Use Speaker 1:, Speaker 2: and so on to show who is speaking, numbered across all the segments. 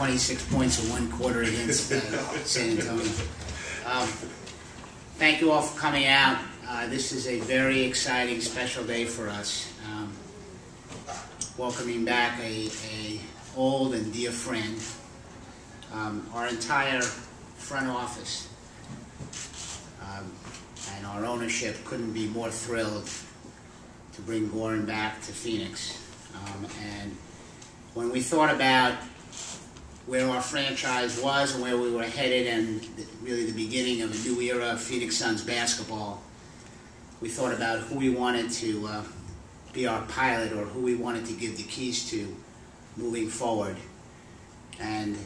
Speaker 1: 26 points in one quarter against San Antonio. Thank you all for coming out. This is a very exciting, special day for us. Welcoming back a old and dear friend. Our entire front office and our ownership couldn't be more thrilled to bring Goran back to Phoenix. And when we thought about where our franchise was and where we were headed and really the beginning of a new era of Phoenix Suns basketball, we thought about who we wanted to be our pilot or who we wanted to give the keys to moving forward. And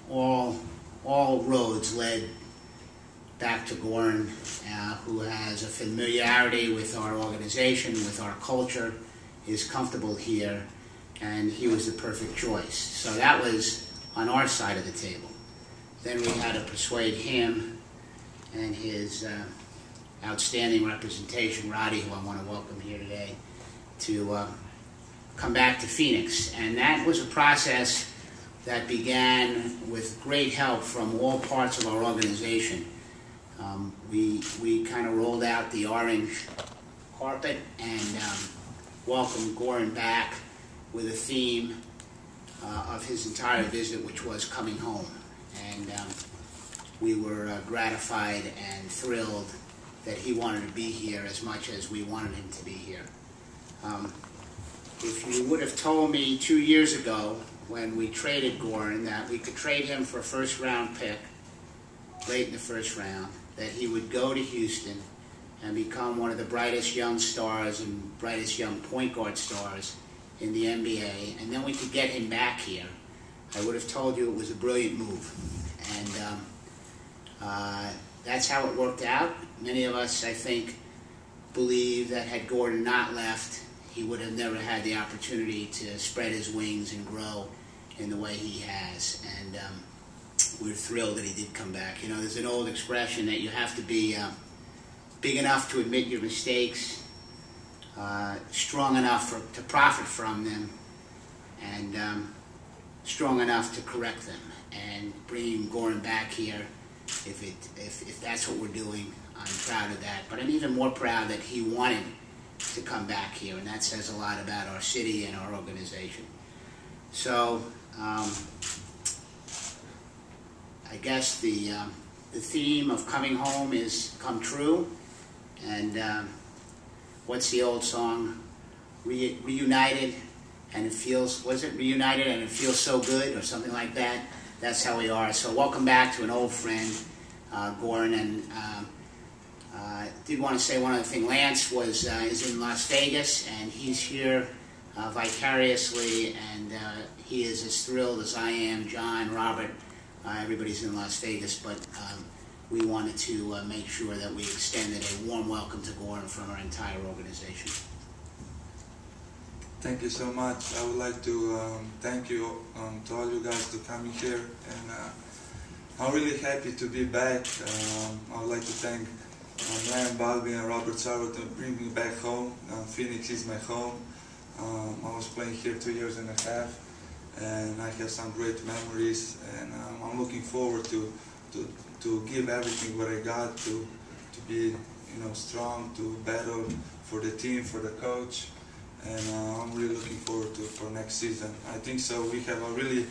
Speaker 1: all roads led back to Goran, who has a familiarity with our organization, with our culture, is comfortable here, and he was the perfect choice. So that was on our side of the table. Then we had to persuade him and his outstanding representation, Roddy, who I want to welcome here today, to come back to Phoenix. And that was a process that began with great help from all parts of our organization. We kind of rolled out the orange carpet and welcomed Goran back with a theme of his entire visit, which was coming home. And we were gratified and thrilled that he wanted to be here as much as we wanted him to be here. If you would have told me 2 years ago when we traded Goran that we could trade him for a first-round pick late in the first round, that he would go to Houston and become one of the brightest young stars and brightest young point guard stars in the NBA, and then we could get him back here, I would have told you it was a brilliant move. And that's how it worked out. Many of us, I think, believe that had Goran not left, he would have never had the opportunity to spread his wings and grow in the way he has. And we're thrilled that he did come back. You know, there's an old expression that you have to be big enough to admit your mistakes, strong enough to profit from them, and strong enough to correct them. And bringing Goran back here, if that's what we're doing, I'm proud of that. But I'm even more proud that he wanted to come back here, and that says a lot about our city and our organization. So I guess the theme of coming home is come true. And what's the old song? Reunited, and it feels, was it reunited and it feels so good, or something like that? That's how we are. So welcome back to an old friend, Goran. And did want to say one other thing. Lance is in Las Vegas, and he's here vicariously, and he is as thrilled as I am. John, Robert, everybody's in Las Vegas, but we wanted to make sure that we extended a warm welcome to Goran from our entire organization.
Speaker 2: Thank you so much. I would like to thank you to all you guys to coming here, and I'm really happy to be back. I would like to thank Ryan Balbi and Robert Sarver to bring me back home. Phoenix is my home. I was playing here 2.5 years, and I have some great memories, and I'm looking forward to give everything what I got to be, you know, strong, to battle for the team, for the coach, and I'm really looking forward to for next season. I think so. We have a really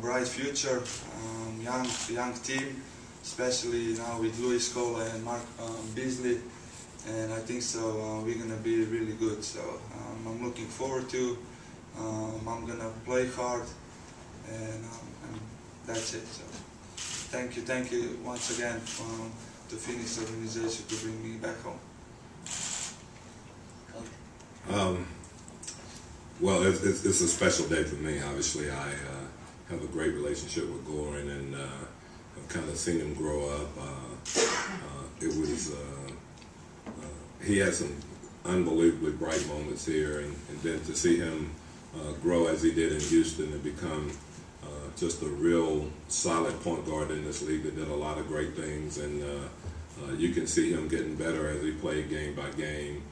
Speaker 2: bright future, young team, especially now with Luis Scola and Mark Beasley, and I think so we're gonna be really good. So I'm looking forward to. I'm gonna play hard, and that's it. So thank you once again to Phoenix organization to bring me back home.
Speaker 3: Well, it's a special day for me. Obviously, I have a great relationship with Goran, and I've kind of seen him grow up. He had some unbelievably bright moments here, and then to see him grow as he did in Houston and become just a real solid point guard in this league that did a lot of great things, and you can see him getting better as he played game by game.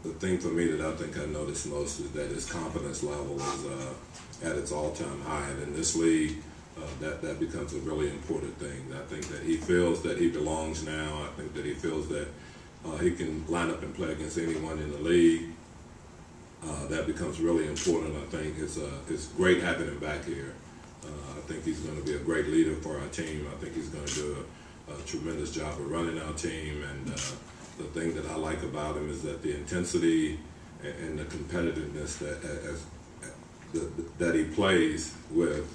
Speaker 3: The thing for me that I think I noticed most is that his confidence level is at its all-time high, and in this league, that becomes a really important thing. I think that he feels that he belongs now. I think that he feels that he can line up and play against anyone in the league. That becomes really important. I think it's great having him back here. I think he's going to be a great leader for our team. I think he's going to do a tremendous job of running our team. And the thing that I like about him is that the intensity and the competitiveness that he plays with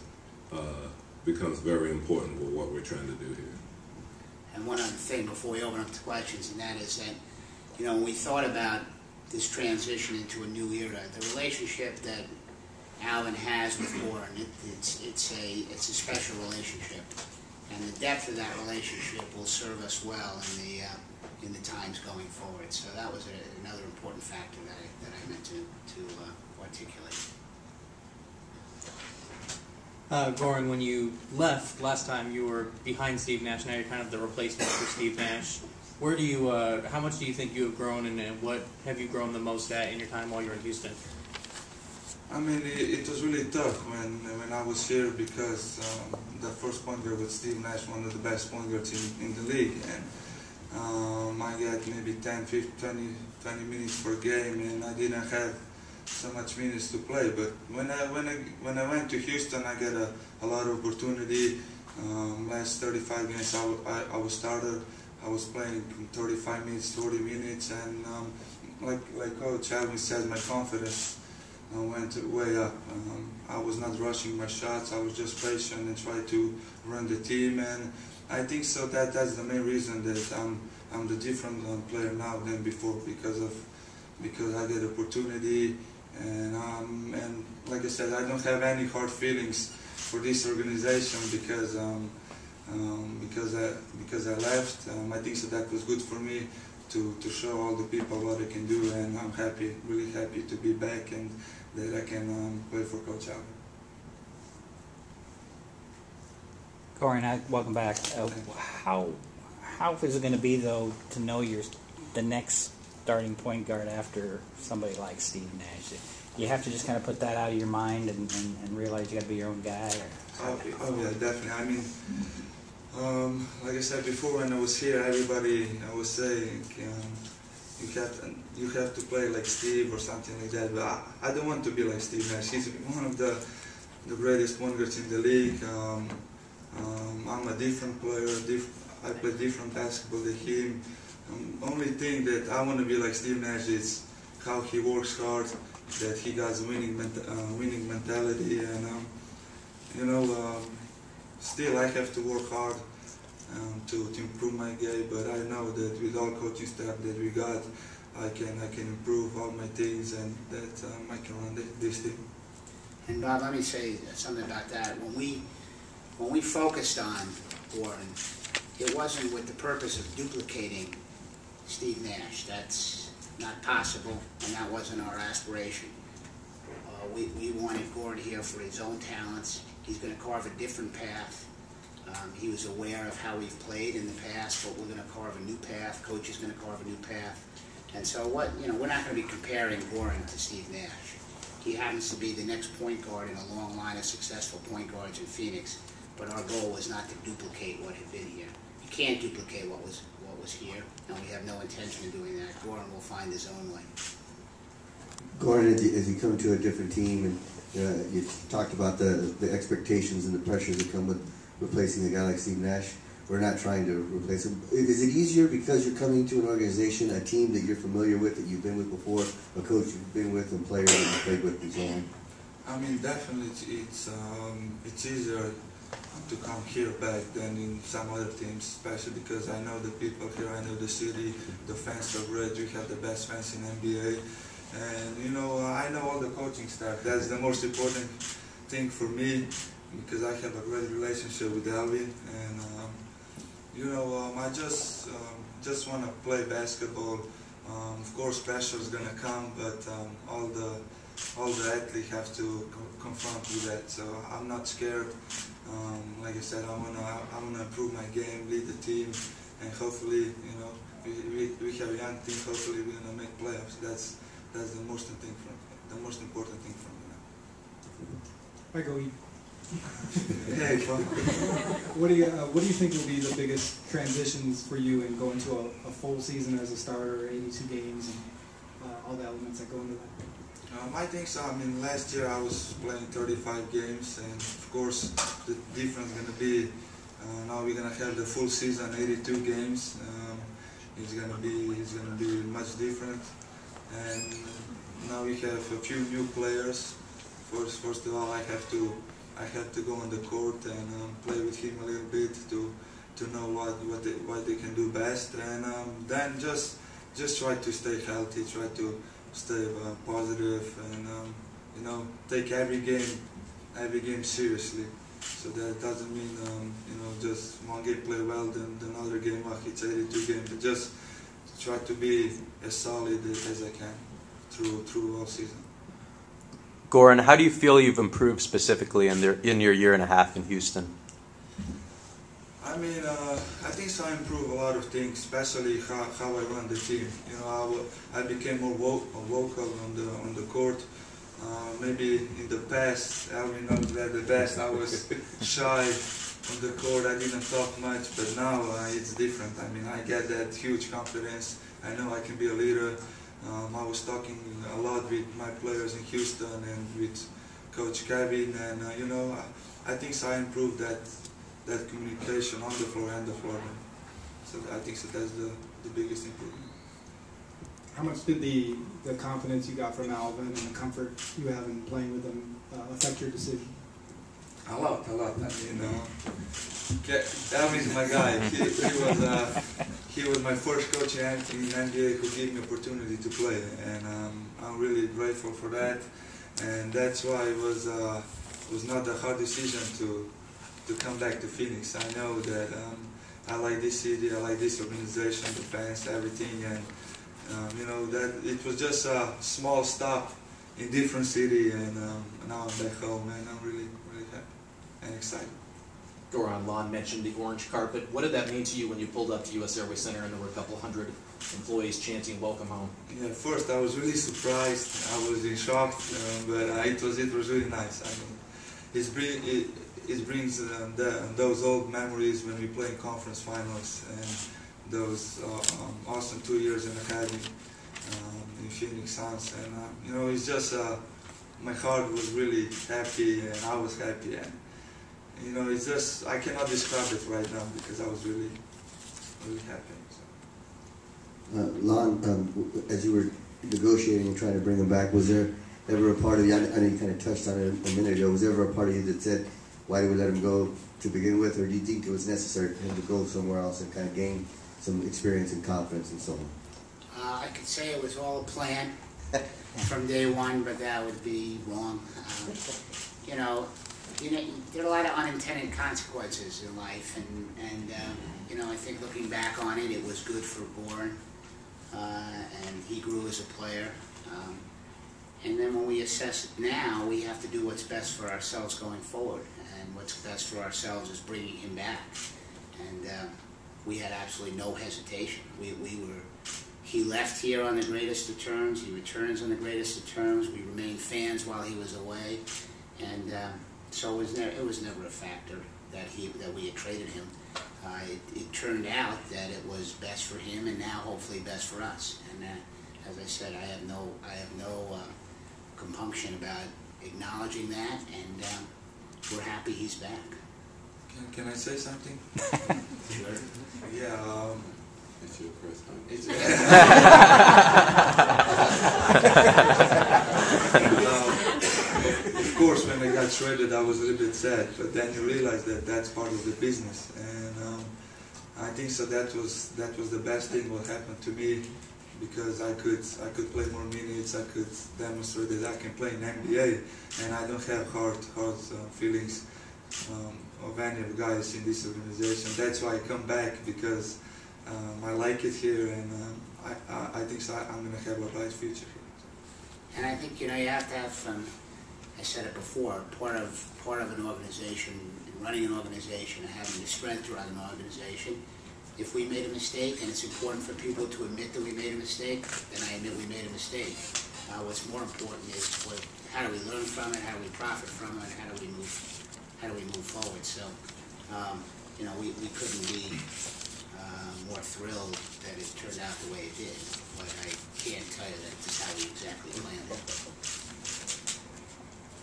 Speaker 3: becomes very important with what we're trying to do here.
Speaker 1: And one other thing before we open up to questions, and that is that, when we thought about this transition into a new era, the relationship that Alvin has with Goran, it's a special relationship, and the depth of that relationship will serve us well in the times going forward. So that was another important factor that I meant to articulate.
Speaker 4: Goran, when you left last time, you were behind Steve Nash. Now you're kind of the replacement for Steve Nash. Where do you? How much do you think you have grown, and what have you grown the most at in your time while you're in Houston?
Speaker 2: I mean, it was really tough when I was here because the first point guard was Steve Nash, one of the best point guards in the league, and I got maybe 10, 15, 20 minutes per game, and I didn't have so much minutes to play. But when I went to Houston, I got a lot of opportunity. Last 35 games, I was starter. I was playing 35 minutes, 40 minutes, and like Coach Alvin says, my confidence went way up. I was not rushing my shots. I was just patient and tried to run the team, and I think so that's the main reason that I'm the different player now than before because I get opportunity, and like I said, I don't have any hard feelings for this organization because I left. I think so that was good for me to show all the people what I can do, and I'm happy, really happy to be back and that I can play for Coach Alvin.
Speaker 5: Goran, welcome back. How is it going to be though to know you're the next starting point guard after somebody like Steve Nash? You have to just kind of put that out of your mind and realize you got to be your own guy.
Speaker 2: Oh yeah, definitely. I mean, like I said before, when I was here, everybody I was saying you have to play like Steve or something like that. But I don't want to be like Steve Nash. He's one of the greatest point guards in the league. I'm a different player. I play different basketball than him. Only thing that I want to be like Steve Nash is how he works hard, that he got winning mentality, and still I have to work hard to improve my game. But I know that with all coaching staff that we got, I can improve all my things, and that I can run this team.
Speaker 1: And Bob, let me say something about that. When we focused on Goran, it wasn't with the purpose of duplicating Steve Nash. That's not possible, and that wasn't our aspiration. We wanted Goran here for his own talents. He's going to carve a different path. He was aware of how we've played in the past, but we're going to carve a new path. Coach is going to carve a new path. And so we're not going to be comparing Goran to Steve Nash. He happens to be the next point guard in a long line of successful point guards in Phoenix, but our goal was not to duplicate what had been here. You can't duplicate what was here, and we have no intention of doing that. Goran will find his own way.
Speaker 6: Goran, as you come to a different team, and you talked about the expectations and the pressures that come with replacing a guy like Steve Nash. We're not trying to replace him. Is it easier because you're coming to an organization, a team that you're familiar with, that you've been with before, a coach you've been with, and players that you've played with and so on?
Speaker 2: I mean, definitely it's easier to come here back than in some other teams, especially because I know the people here, I know the city, the fans are great. We have the best fans in NBA, and I know all the coaching staff. That's the most important thing for me, because I have a great relationship with Alvin, and I just want to play basketball. Of course, pressure is gonna come, but all the athletes have to confront with that. So I'm not scared. Like I said, I wanna improve my game, lead the team, and hopefully, we have a young team. Hopefully, we're gonna make playoffs. That's the most important thing for me now.
Speaker 7: Hi, Gogi.
Speaker 2: Hey, Paul.
Speaker 7: What do you think will be the biggest transitions for you in going to a full season as a starter, 82 games, and all the elements that go into that?
Speaker 2: I think so. I mean, last year I was playing 35 games, and of course the difference is going to be now we're going to have the full season, 82 games. It's going to be much different, and now we have a few new players. First of all, I have to go on the court and play with him a little bit to know what they can do best, and then just try to stay healthy, try to stay positive, and take every game seriously. So that doesn't mean just one game play well, then another game it's 82 games. But just try to be as solid as I can through all season.
Speaker 8: Goran, how do you feel you've improved specifically in your year and a half in Houston?
Speaker 2: I mean, I think so. I improved a lot of things, especially how I run the team. I became more vocal on the court. Maybe in the past, Alvin knows that the best. I was shy on the court. I didn't talk much, but now it's different. I mean, I get that huge confidence. I know I can be a leader. I was talking a lot with my players in Houston and with Coach Kevin, and I think so. I improved that communication on the floor and the floor. So I think so that's the biggest improvement.
Speaker 7: How much did the confidence you got from Alvin and the comfort you have in playing with him affect your decision?
Speaker 2: A lot. I mean, Alvin's my guy. He was my first coach in NBA who gave me opportunity to play, and I'm really grateful for that. And that's why it was not a hard decision to come back to Phoenix. I know that I like this city, I like this organization, the fans, everything, and that it was just a small stop in different city, and now I'm back home, and I'm really happy and excited.
Speaker 9: Goran, Lon mentioned the orange carpet. What did that mean to you when you pulled up to U.S. Airways Center and there were a couple hundred employees chanting "Welcome home"? Yeah,
Speaker 2: first I was really surprised. I was in shock, but it was really nice. I mean, it brings those old memories when we play in conference finals and those awesome 2 years in academy in Phoenix Suns, and it's just my heart was really happy and I was happy, and it's just I cannot describe it right now because I was really happy. So.
Speaker 6: Lon, as you were negotiating and trying to bring him back, was there ever a part of you? I know you kind of touched on it a minute ago. Was there ever a part of you that said, why did we let him go to begin with, or do you think it was necessary for him to go somewhere else and kind of gain some experience and confidence and so on?
Speaker 1: I could say it was all a plan from day one, but that would be wrong. There are a lot of unintended consequences in life, and I think looking back on it, it was good for Goran, and he grew as a player. And then when we assess it now, we have to do what's best for ourselves going forward, and what's best for ourselves is bringing him back. And we had absolutely no hesitation. He left here on the greatest of terms. He returns on the greatest of terms. We remained fans while he was away, and so it was never a factor that we had traded him. It turned out that it was best for him, and now hopefully best for us. And as I said, I have no compunction about acknowledging that, and we're happy he's back.
Speaker 2: Can I say something?
Speaker 1: Sure.
Speaker 2: Yeah.
Speaker 3: It's your first time.
Speaker 2: Of course, when I got traded, I was a little bit sad, but then you realize that that's part of the business, and I think so. That was the best thing what happened to me, because I could play more minutes. I could demonstrate that I can play in NBA, and I don't have hard feelings of any of the guys in this organization. That's why I come back, because I like it here, and I think so I'm going to have a bright future here.
Speaker 1: And I think you have to have, I said it before, part of an organization, running an organization, and having the strength to run an organization, if we made a mistake, and it's important for people to admit that we made a mistake, then I admit we made a mistake. What's more important is how do we learn from it, how do we profit from it, and how do we move forward. So, you know, we couldn't be more thrilled that it turned out the way it did, but I can't tell you that this is how we exactly planned it.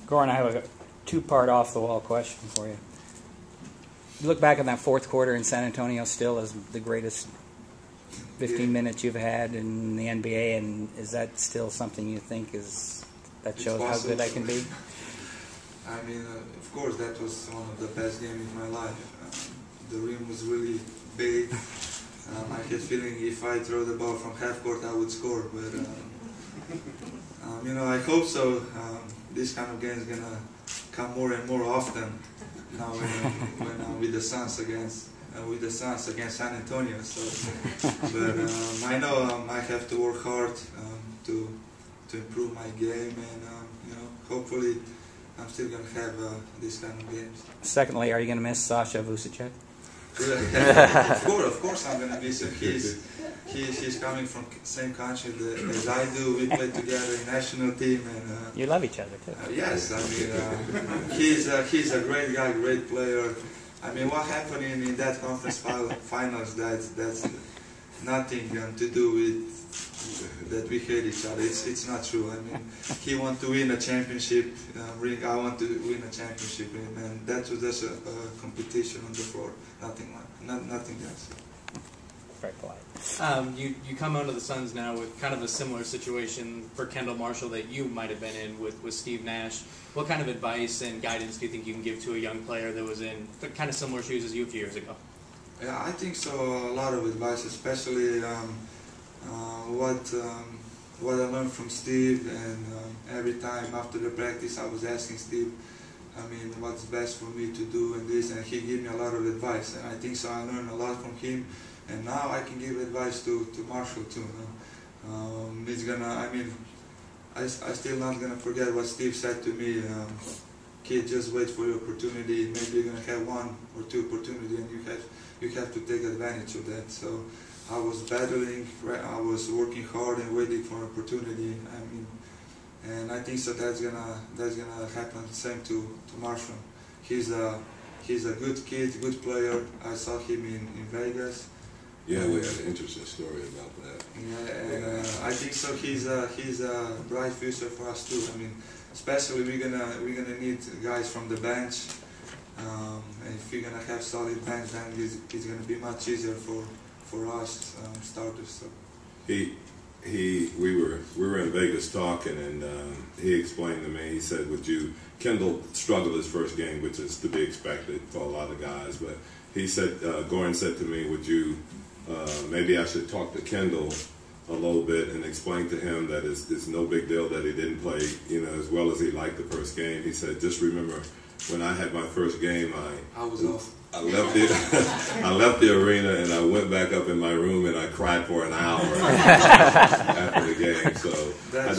Speaker 5: Goran, I have a two-part off-the-wall question for you. You look back on that fourth quarter in San Antonio still as the greatest 15 minutes you've had in the NBA, and is that still something you think that shows how good I can be?
Speaker 2: I mean, of course, that was one of the best games in my life. The rim was really big. I had feeling if I throw the ball from half court, I would score. But you know, I hope so. This kind of game is gonna come more and more often now when I'm with the Suns against San Antonio. So, but I know I have to work hard to improve my game, and you know, hopefully I'm still gonna have this kind of games.
Speaker 5: Secondly, are you gonna miss Sasha Vucevic?
Speaker 2: Of course I'm gonna miss him. He's coming from same country as I do. We play together in national team, and
Speaker 5: you love each other too.
Speaker 2: Yes, I mean he's a great guy, great player. I mean, what happened in that conference finals? That's nothing to do with that we hate each other. It's not true. I mean, he wants to win a championship ring. I want to win a championship ring, and that was just a competition on the floor. Nothing else.
Speaker 5: Very polite.
Speaker 4: You come onto the Suns now with kind of a similar situation for Kendall Marshall that you might have been in with Steve Nash. What kind of advice and guidance do you think you can give to a young player that was in kind of similar shoes as you a few years ago?
Speaker 2: Yeah, I think so. A lot of advice, especially what I learned from Steve, and every time after the practice I was asking Steve, I mean, what's best for me to do and this, and he gave me a lot of advice, and I think so I learned a lot from him, and now I can give advice to Marshall too. It's gonna, I mean, I still not gonna forget what Steve said to me. Kid, just wait for your opportunity. Maybe you're gonna have one or two opportunity, and you have to take advantage of that. So I was battling, I was working hard and waiting for an opportunity. I mean, and I think so that's gonna happen. Same to Marshall. He's a good kid, good player. I saw him in Vegas.
Speaker 3: Yeah, we had an interesting story about that.
Speaker 2: Yeah, and I think so. He's a bright future for us too. I mean, especially we're gonna need guys from the bench. And if we're gonna have solid bench, then it's gonna be much easier for us starters. So.
Speaker 3: We were in Vegas talking, and he explained to me. He said, Kendall struggled his first game, which is to be expected for a lot of guys. But he said, Goran said to me, maybe I should talk to Kendall a little bit and explain to him that it's no big deal that he didn't play, you know, as well as he liked the first game. He said, just remember, when I had my first game, I left the arena and I went back up in my room and I cried for an hour after the game. So I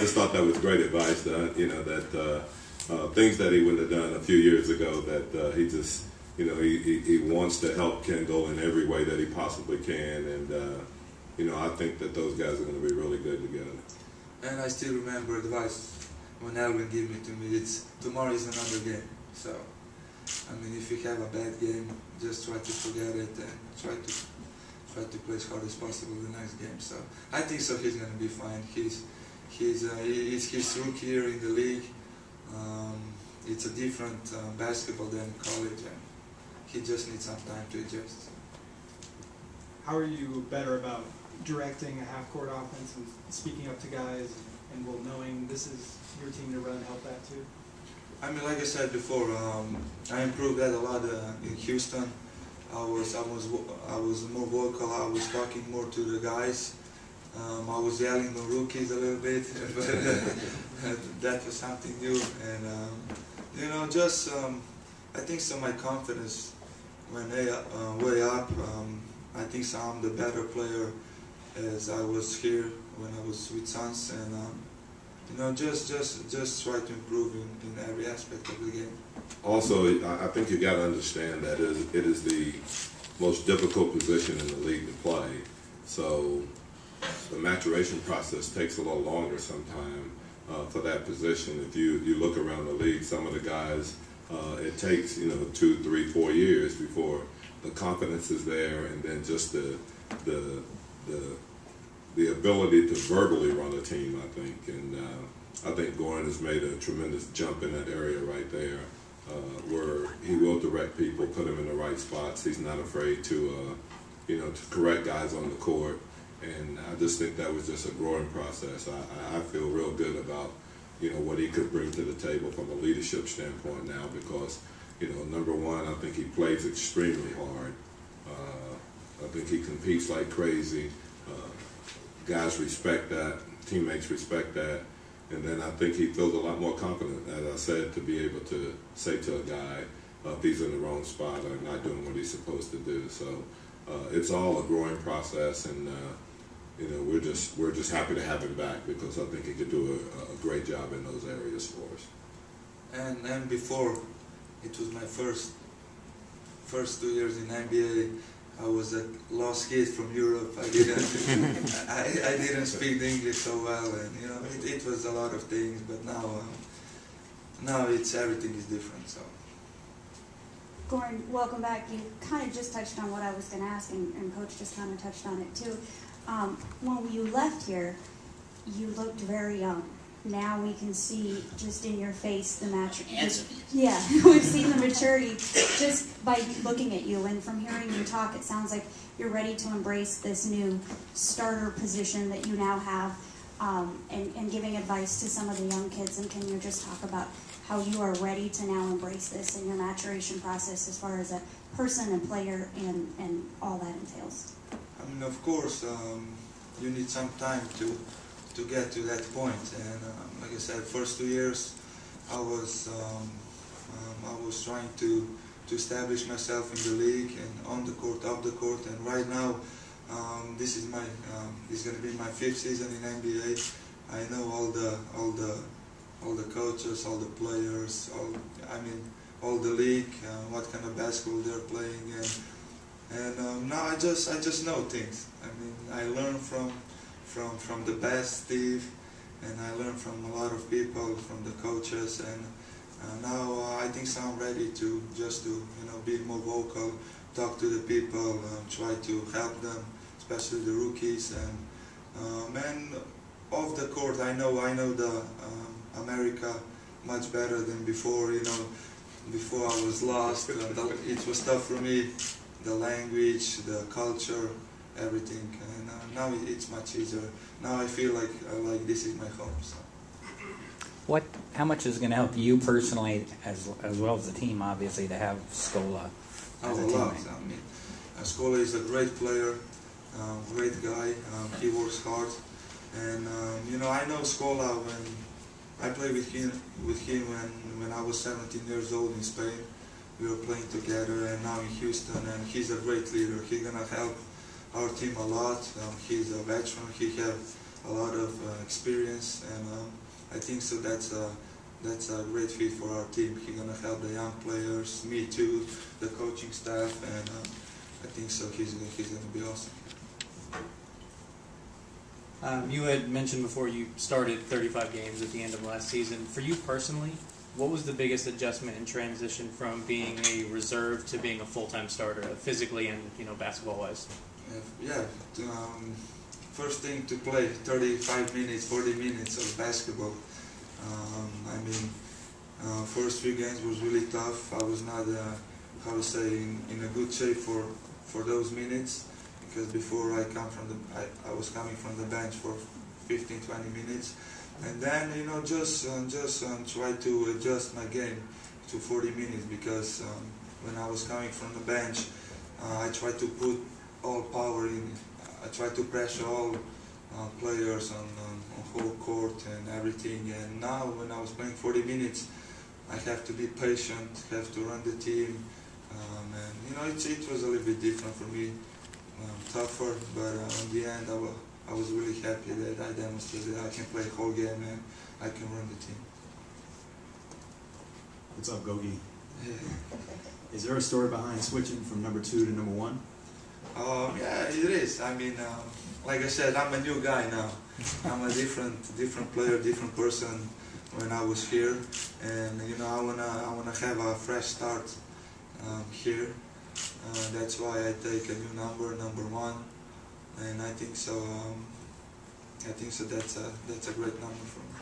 Speaker 3: just thought that was great advice. You know, that things that he wouldn't have done a few years ago. That he just, you know, he wants to help Kendall in every way that he possibly can, and you know, I think that those guys are going to be really good together.
Speaker 2: And I still remember advice when Alvin gave it to me. It's tomorrow is another game. So, I mean, if you have a bad game, just try to forget it and try to play as hard as possible the next game. So, I think so. He's going to be fine. He's his rookie year in the league. It's a different basketball than college, and he just needs some time to adjust.
Speaker 7: How are you better about directing a half-court offense and speaking up to guys and knowing this is your team to run, help that too?
Speaker 2: I mean, like I said before, I improved that a lot in Houston. I was more vocal. I was talking more to the guys. I was yelling on rookies a little bit, but that was something new. And you know, just I think so. My confidence went way up. I think so I'm the better player as I was here when I was with Suns, and you know, just try to improve in every aspect of the game.
Speaker 3: Also, I think you got to understand that it is the most difficult position in the league to play. So the maturation process takes a little longer sometimes for that position. If you look around the league, some of the guys, it takes 2, 3, 4 years before the confidence is there, and then just the ability to verbally run a team, I think. And I think Goran has made a tremendous jump in that area right there, where he will direct people, put them in the right spots. He's not afraid to correct guys on the court. And I just think that was just a growing process. I feel real good about, what he could bring to the table from a leadership standpoint now, because, number one, I think he plays extremely hard. I think he competes like crazy. Guys respect that. Teammates respect that. And then I think he feels a lot more confident, as I said, to be able to say to a guy if he's in the wrong spot or not doing what he's supposed to do. So it's all a growing process, and we're just happy to have him back, because I think he could do a great job in those areas for us.
Speaker 2: And before, it was my first 2 years in NBA. I was a lost kid from Europe. I didn't speak the English so well, and it was a lot of things. But now it's everything is different. So.
Speaker 10: Goran, welcome back. You kind of just touched on what I was going to ask, and Coach just kind of touched on it too. When you left here, you looked very young. Now we can see just in your face the maturity. Yeah, we've seen the maturity just by looking at you, and from hearing you talk, it sounds like you're ready to embrace this new starter position that you now have, and giving advice to some of the young kids. And can you just talk about how you are ready to now embrace this in your maturation process as far as a person and player and all that entails?
Speaker 2: I mean, of course, you need some time to get to that point, and like I said, first 2 years I was trying to establish myself in the league and on the court, off the court, and right now this is going to be my 5th season in NBA. I know all the coaches, all the players, all the league, what kind of basketball they're playing, and now I just know things. I mean, I learn from the best, Steve, and I learned from a lot of people, from the coaches, and now I think so I'm ready to be more vocal, talk to the people, try to help them, especially the rookies, and off the court I know the America much better than before. Before I was lost, it was tough for me, the language, the culture, everything, and now it's much easier. Now I feel like this is my home. So.
Speaker 5: How much is going to help you personally, as well as the team, obviously, to have Scola as a teammate?
Speaker 2: I mean, Scola is a great player, great guy. He works hard, and I know Scola when I played with him when I was 17 years old in Spain. We were playing together, and now in Houston, and he's a great leader. He's gonna help our team a lot. He's a veteran. He has a lot of experience, and I think so. That's a great fit for our team. He's gonna help the young players, me too, the coaching staff, and I think so. He's gonna be awesome.
Speaker 4: You had mentioned before you started 35 games at the end of last season. For you personally, what was the biggest adjustment and transition from being a reserve to being a full-time starter, physically and basketball-wise?
Speaker 2: First thing, to play 35 minutes, 40 minutes of basketball. First 3 games was really tough. I was not, in a good shape for those minutes, because before I was coming from the bench for 15, 20 minutes, and then just try to adjust my game to 40 minutes, because when I was coming from the bench, I tried to put all power in. I tried to pressure all players on whole court and everything. And now when I was playing 40 minutes, I have to be patient, have to run the team. And it was a little bit different for me, tougher. But in the end, I was really happy that I demonstrated that I can play a whole game and I can run the team.
Speaker 11: What's up, Gogi? Is there a story behind switching from number 2 to number 1?
Speaker 2: Yeah, it is. I mean, like I said, I'm a new guy now. I'm a different player, different person when I was here, and you know, I wanna have a fresh start here. That's why I take a new number 1, and I think so. That's a great number for me.